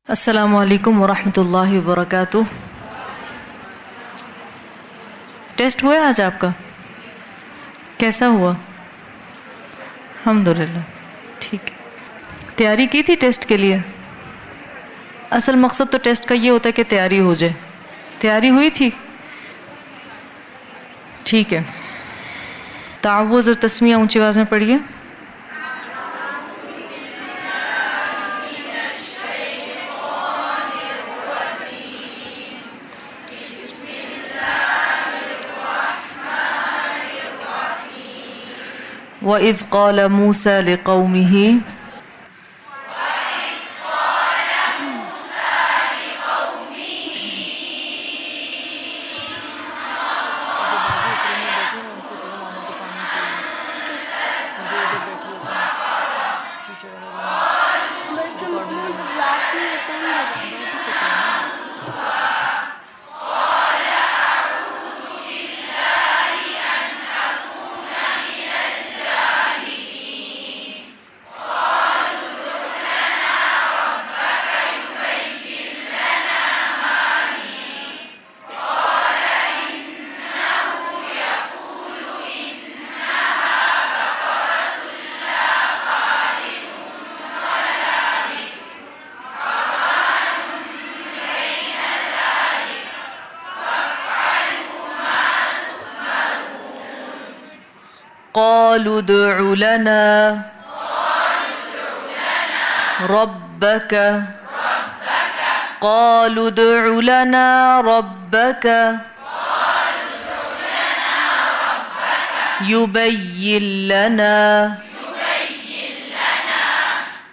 अस्सलामु अलैकुम वरहमतुल्लाहि वबरकातुह। टेस्ट हुआ आज आपका? कैसा हुआ? अल्हम्दुलिल्लाह, ठीक है। तैयारी की थी टेस्ट के लिए? असल मकसद तो टेस्ट का ये होता है कि तैयारी हो जाए। तैयारी हुई थी? ठीक है। तावुज़ और तस्मिया ऊंची आवाज़ में पढ़िए। वइज़ क़ाल मूसा लिक़ौमिही قالوا ادع لنا ربك قالوا ادع لنا ربك يبين لنا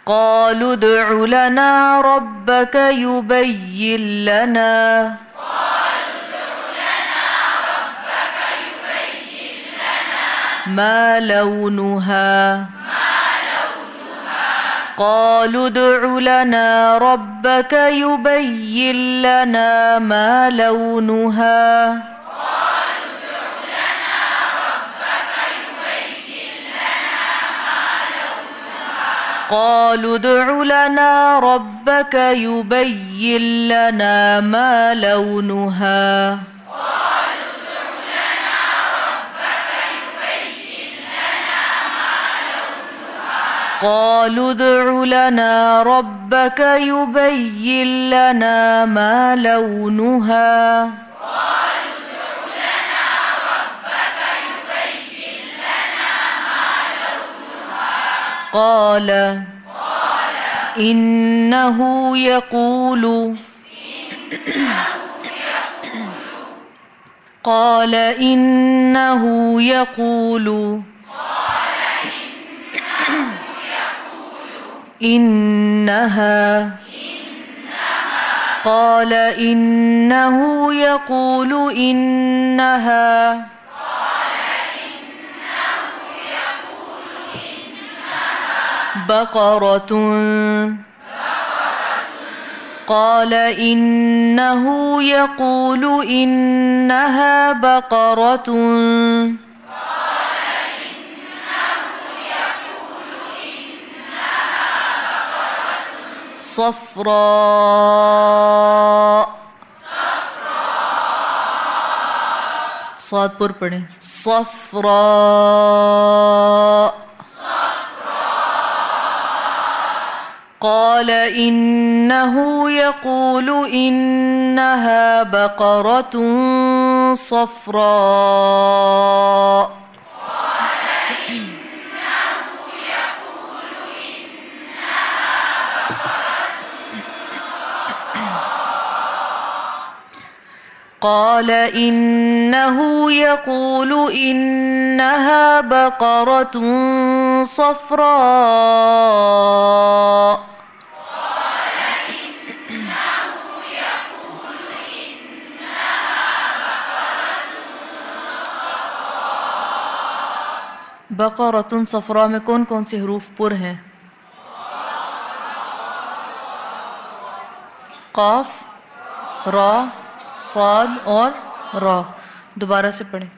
قالوا ادع لنا ربك يبين لنا ما لونها قالوا ادع لنا ربك يبين لنا ما لونها قالوا ادع لنا ربك يبين لنا ما لونها قالوا ادع لنا ربك يبين لنا ما لونها قال إنه يقول قال إنه يقول إنها قال إنه يقول إنها بقرة قال إنه يقول إنها بقرة صفراء صاد पर पढ़ें صفراء قال إنه يقول إنها بقرة صفراء قال إنه يقول إنها بقرة صفراء बकरतुन सफरा में कौन कौन से हरूफ पुर हैं? काफ, रा, साद और रा। दोबारा से पढ़ें।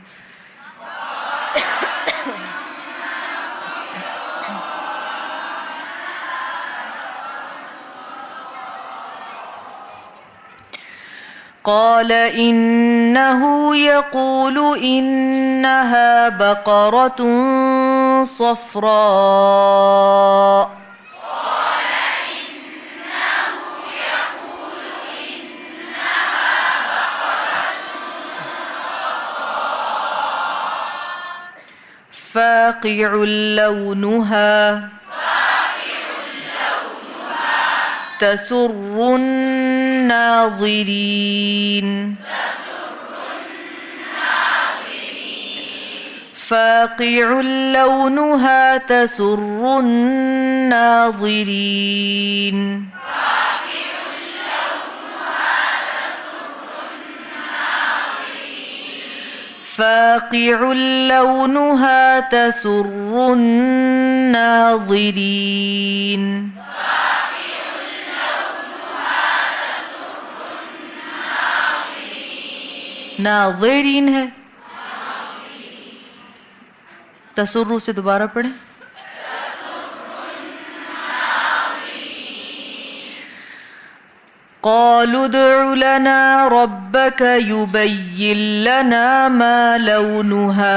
قال إنه يقول إنها بقرة صفراء فاقع لونها تسر الناظرين فاقع لونها تسر الناظرين فاقع لونها تسر الناظرين नाज़रीन है। तसुर्रु से दोबारा पढ़ें। क़ालू उद्उ लना रब्बक युबय्यिन लना मा लौनुहा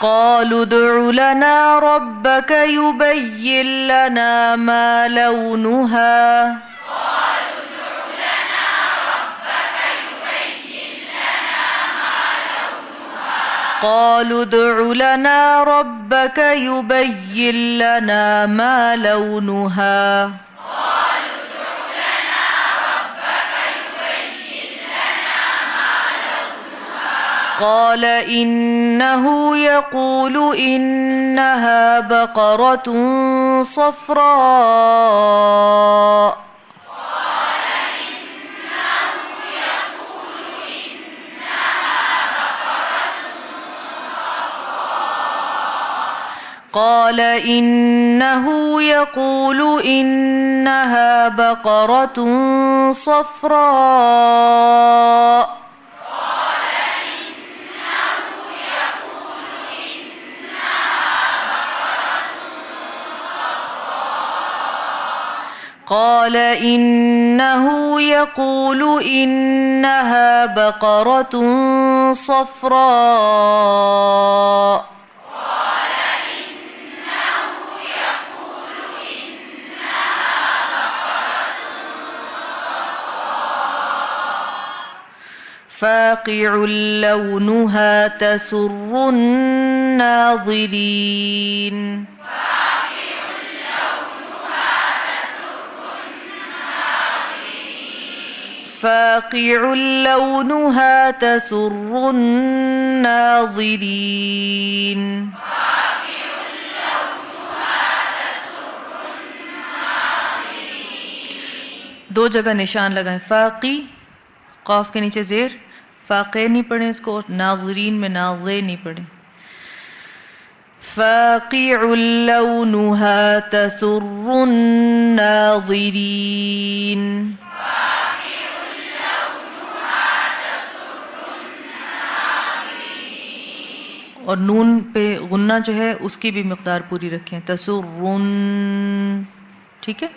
قالوا ادع لنا ربك يبين لنا ما لونها قالوا ادع لنا ربك يبين لنا ما لونها قال إنه يقول إنها بقرة صفراء قال إنه يقول إنها بقرة صفراء قال إنه يقول إنها بقرة صفراء فاقع لونها تسر الناظرين فاقع لونها تسر الناظرين दो जगह निशान लगाएं। फाकी क़ाफ के नीचे ज़ेर, फ़ाक़े नहीं पढ़ें इसको, और नाज़रीन में नाज़े नहीं पढ़ें। फ़ाक़िउल लौनुहा तसुर्रुन नाज़रीन और नून पे गुन्ना जो है उसकी भी मिक़दार पूरी रखें, तसुर्रुन। ठीक है।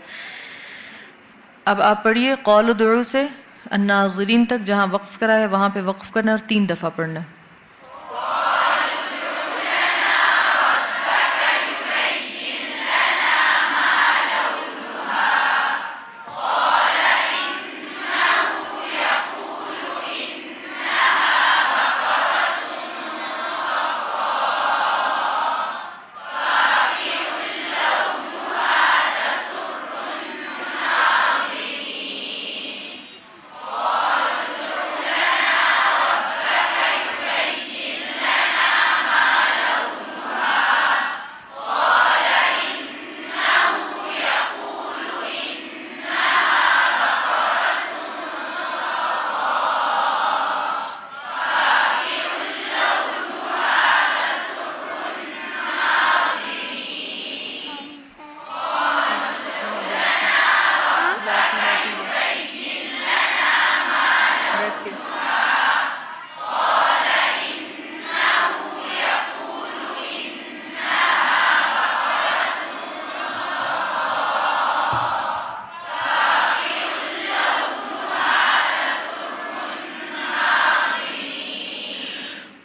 अब आप पढ़िए क़ालू उद्उ से अन्नाज़रीन तक, जहाँ वक़्फ़ करा है वहाँ पे वक़्फ़ करना और 3 दफ़ा पढ़ना है।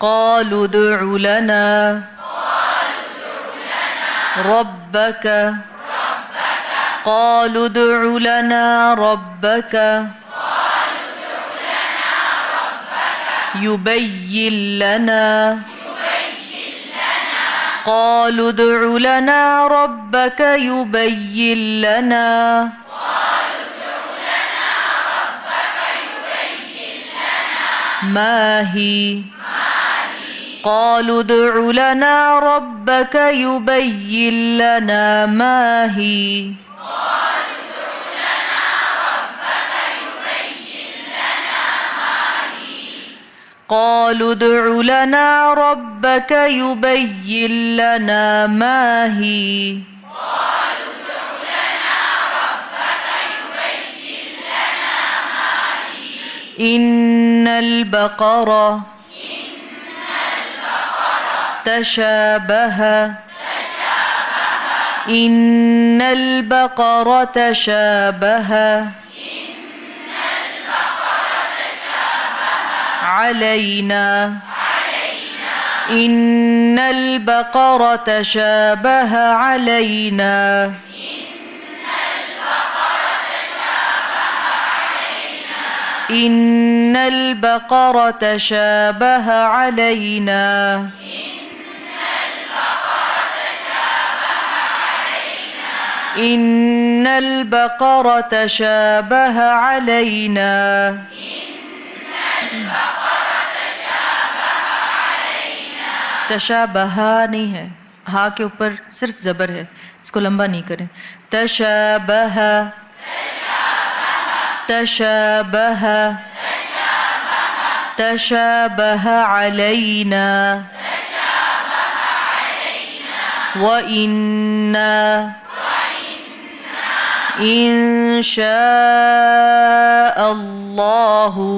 قالوا ادع لنا ربك قالوا ادع لنا ربك يبين لنا قالوا ادع لنا ربك يبين لنا ما هي قالوا ادع لنا ربك يبين لنا ما هي قالوا ادع لنا ربك يبين لنا ما هي إن البقرة تشابه إن البقرة تشابه علينا إن البقرة تشابه علينا إن البقرة تشابه علينا إن البقرة تشابه علينا तशाबहा नहीं है, हा के ऊपर सिर्फ ज़बर है, इसको लंबा नहीं करें। तशाबह तशाबह तशाबह अलैना व इन्ना इंशाअल्लाहु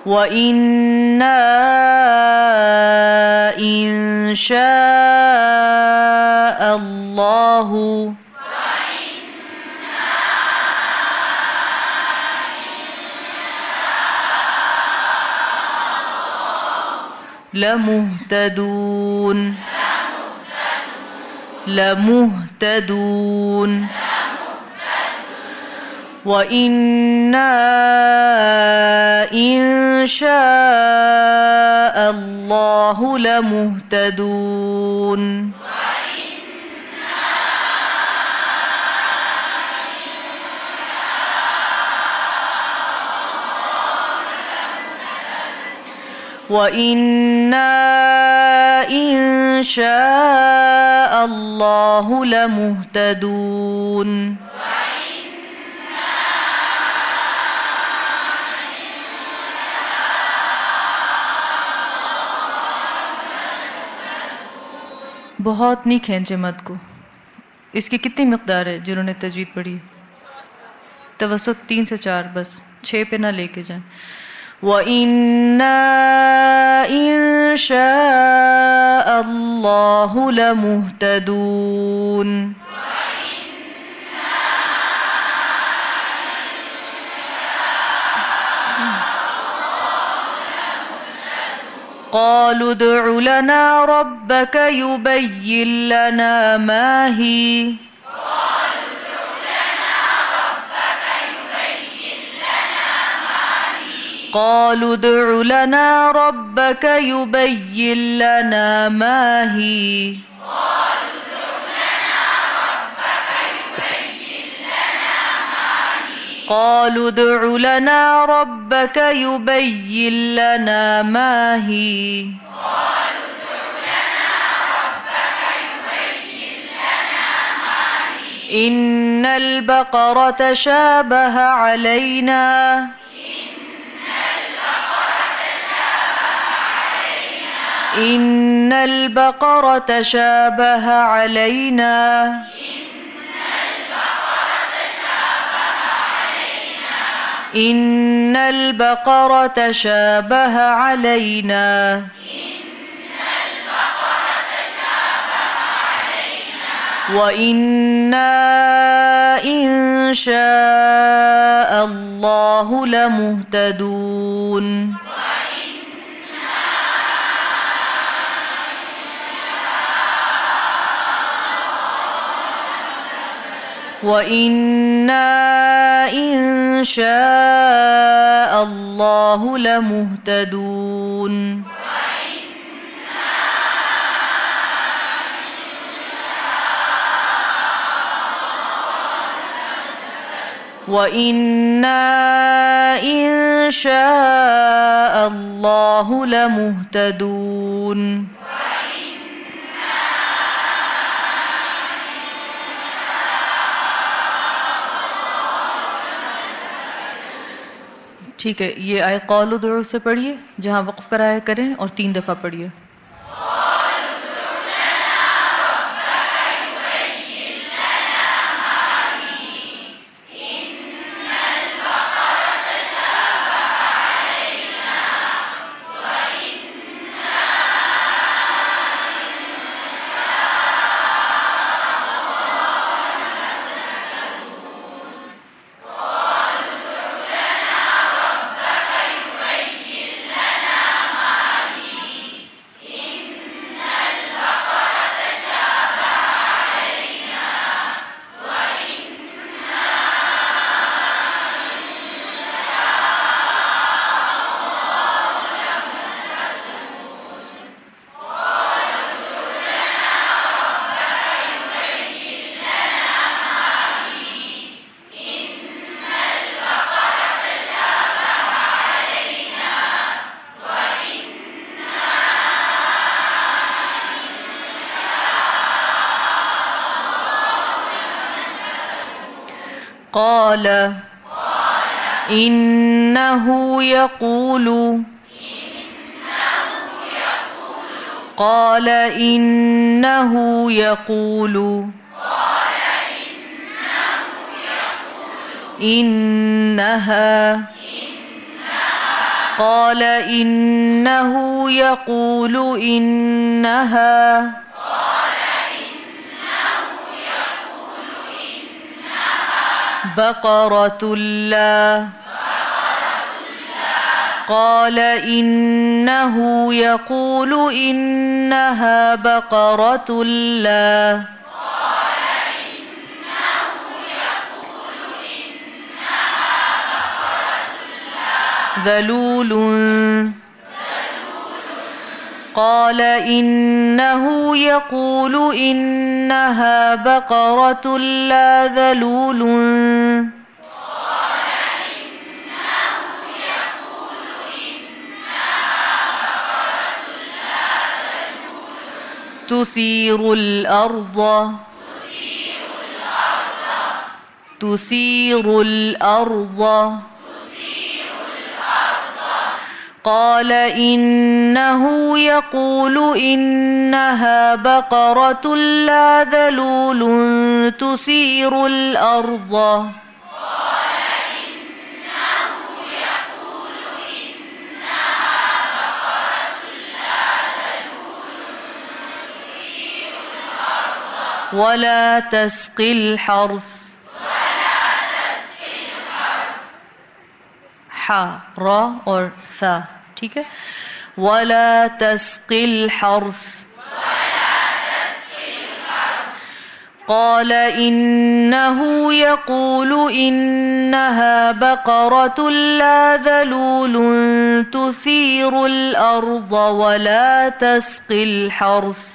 وإنا إن شاء الله لمهتدون لمهتدون وإنا إن شاء الله لمهتدون وإنا إن شاء الله لمهتدون बहुत नहीं खींचे मत को। इसकी कितनी मिक़दार है जिन्होंने तजवीद पढ़ी? तवस्सुत 3 से 4 बस, 6 पे ना लेके जाएं। वइन्ना इंशाअल्लाहु लमुहतदून قالوا ادع لنا ربك يبين لنا ما هي قالوا ادع لنا ربك يبين لنا ما هي قالوا ادع لنا ربك يبين لنا ما هي إن البقرة تشابه علينا إن البقرة تشابه علينا إن البقرة تشابه علينا وإنا إن شاء الله لمهتدون وإنا إن شاء الله لمهتدون وإنا إن شاء الله لمهتدون ठीक है, ये आए कौल उदउ से पढ़िए, जहाँ वक़्फ़ कराया करें और 3 दफ़ा पढ़िए। قال إنه يقول قال إنه يقول إنها قال إنه يقول إنها بقرة لا قال إنه يقول إنها بقرة لا ذلول قال إنه يقول إنها بقرة لا ذلول تثير الأرض تثير الأرض قال إنه يقول إنها بقرة لا ذلول تثير الأرض ولا تسقي الحرث حا را और सा, ठीक है। ولا تسقي الحرث قال إنه يقول إنها بقرة لا ذلول تثير الأرض ولا تسقي الحرث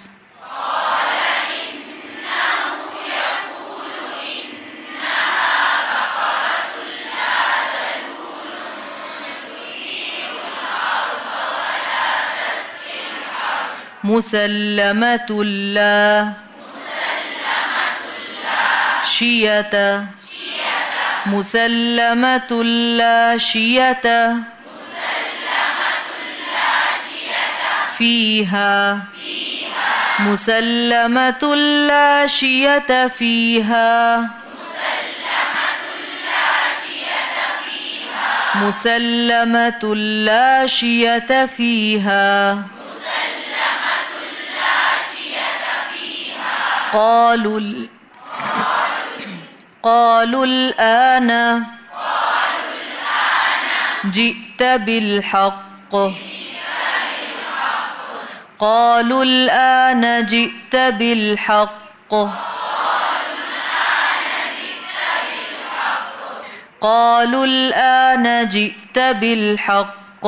مسلمة لا شية مسلمة لا شية فيها مسلمة لا شية فيها مسلمة لا شية فيها قالوا الآن جئت بالحق. قالوا الآن جئت بالحق. قالوا الآن جئت بالحق.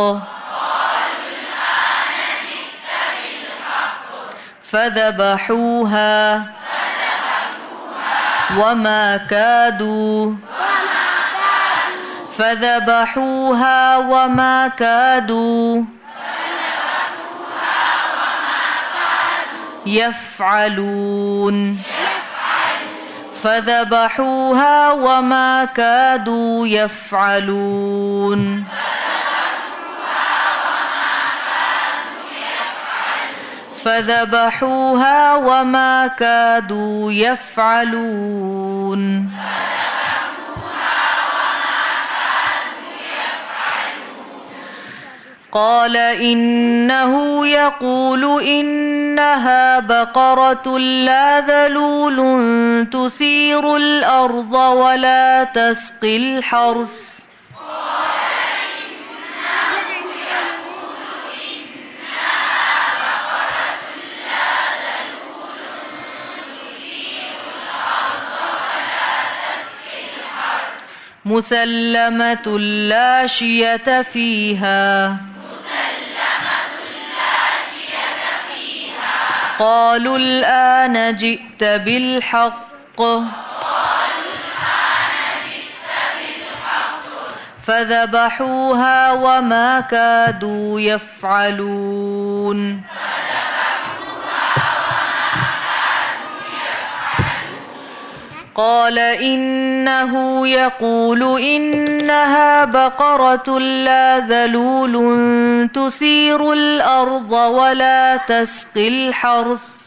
فذبحوها وما كادوا. فذبحوها وما كادوا يفعلون. فذبحوها وما كادوا يفعلون. فذبحوها وما كادوا يفعلون. قال إنه يقول إنها بقرة لا ذلول تثير الأرض ولا تسقي الحرث. مسلمة لا شية فيها. قالوا الآن جئت بالحق. فذبحوها وما كادوا يفعلون. قال إنه يقول إنها بقرة لا ذلول تثير الأرض ولا تسقي الحرث.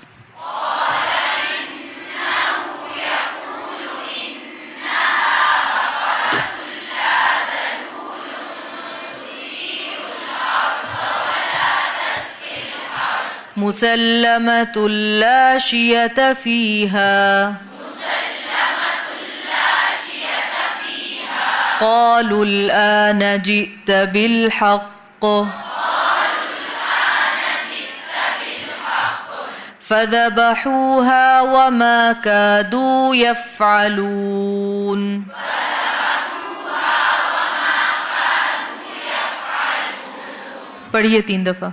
مسلمة لا شية فيها. قالوا الآن جئت بالحق. فذبحوها وما كادوا يفعلون. पढ़िए 3 दफा.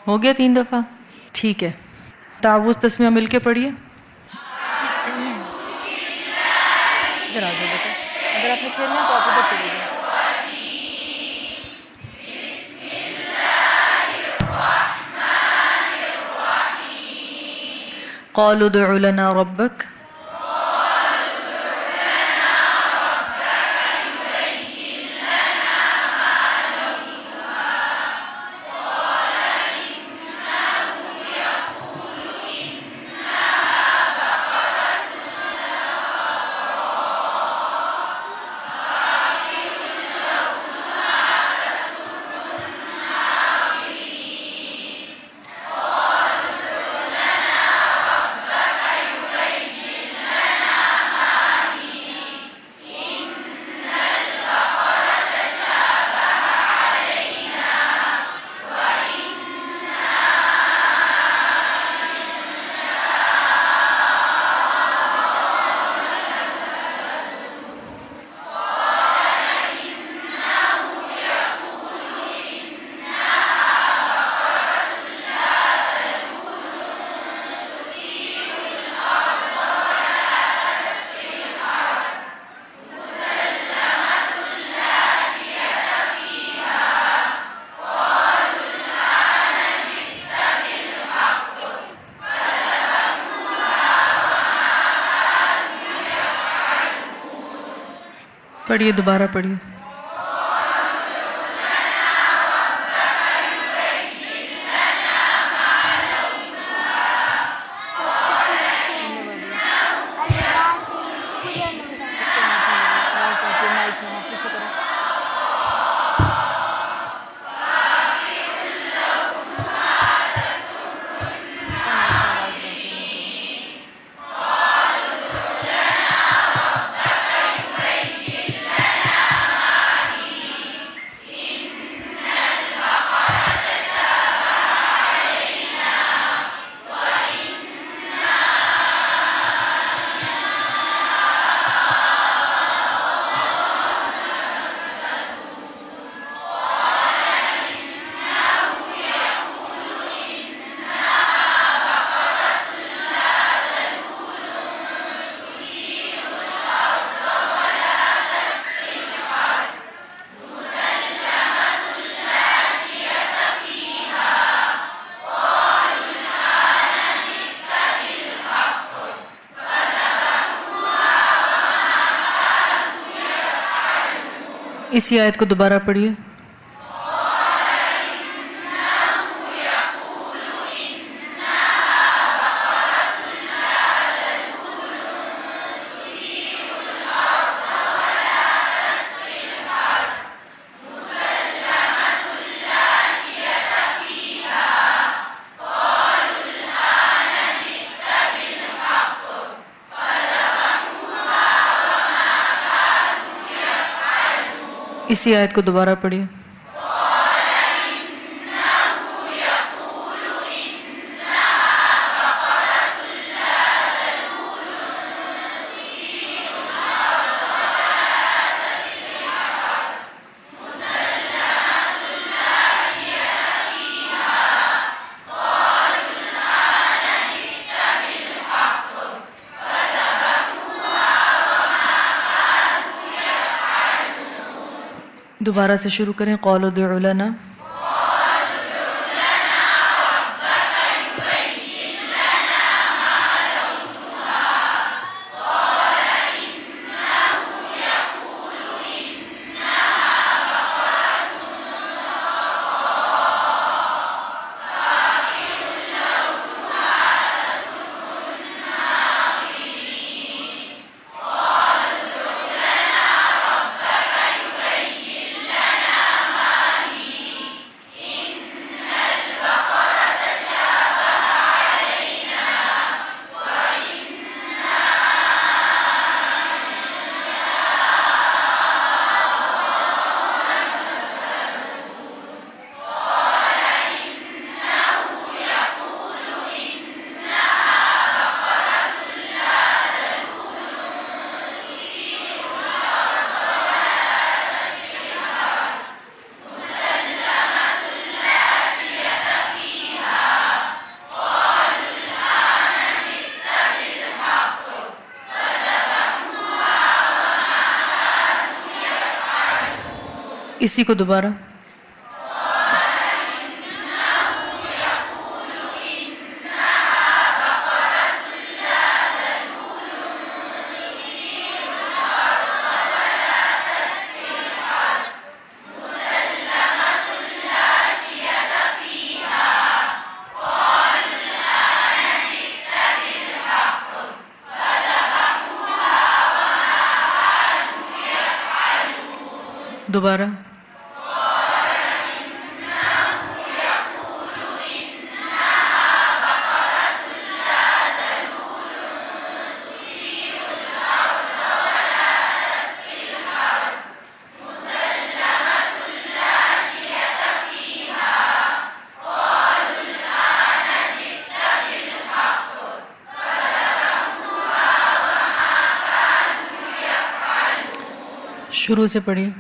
हो गया 3 दफ़ा. ठीक है, तावुज़ तस्मिया मिल के पढ़िए. इधर आ जाओ बेटा, अगर आपने खेलना है तो आप उधर चले जाओ. قالوا ادع لنا ربك पढ़िए, दोबारा पढ़िए। इसी आयत को दोबारा पढ़िए। इसी आयत को दोबारा पढ़िए। दोबारा से शुरू करें। क़ालू उदउ लना, इसी को दोबारा। दोबारा। शुरू से पढ़िए।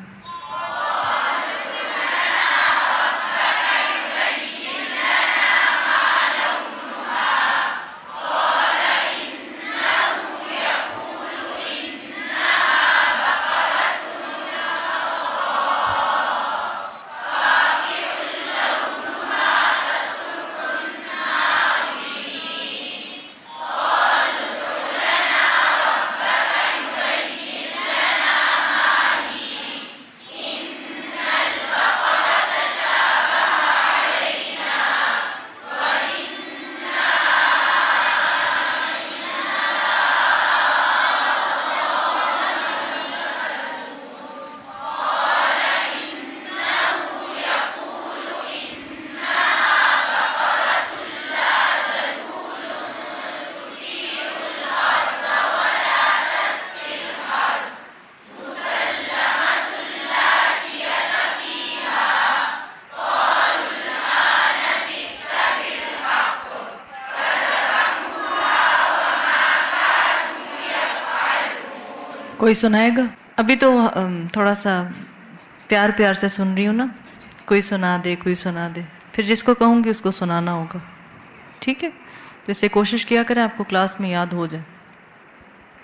कोई सुनाएगा? अभी तो थोड़ा सा प्यार प्यार से सुन रही हूँ ना, कोई सुना दे, कोई सुना दे, फिर जिसको कहूँगी उसको सुनाना होगा, ठीक है? तो इससे कोशिश किया करें आपको क्लास में याद हो जाए,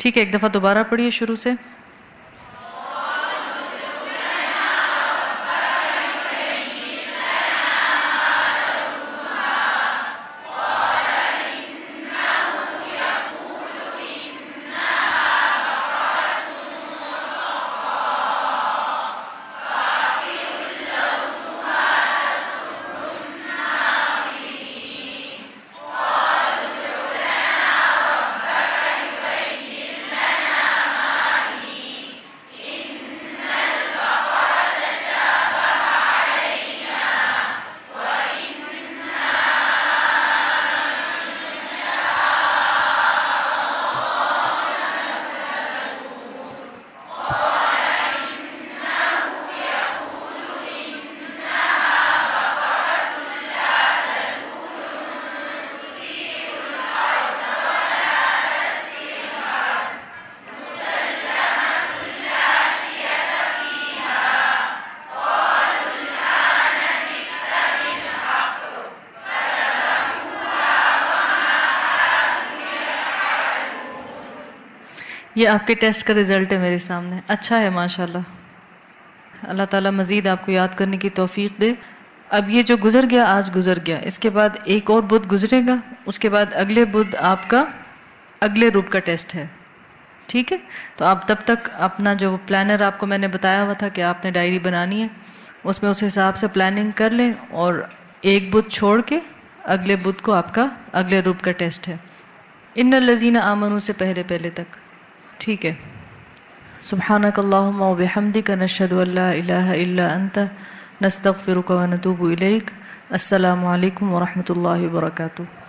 ठीक है? एक दफ़ा दोबारा पढ़िए शुरू से। ये आपके टेस्ट का रिज़ल्ट है मेरे सामने, अच्छा है माशाल्लाह। अल्लाह ताला मज़ीद आपको याद करने की तौफीक दे। अब ये जो गुज़र गया आज गुज़र गया, इसके बाद एक और बुध गुज़रेगा, उसके बाद अगले बुध आपका अगले रूप का टेस्ट है, ठीक है? तो आप तब तक अपना जो प्लानर आपको मैंने बताया हुआ था कि आपने डायरी बनानी है, उसमें उस हिसाब से प्लानिंग कर लें, और एक बुध छोड़ के अगले बुध को आपका अगले रूप का टेस्ट है, इन्नल लज़ीना आमनू से पहले पहले तक, ठीक है? सुब्हानकल्लाहुम्मा व बिहम्दिका नशहदु अल्ला इलाहा इल्ला अंता नस्तगफिरुका व नतूबु इलैक। अस्सलामु अलैकुम व रहमतुल्लाहि व बरकातुहू।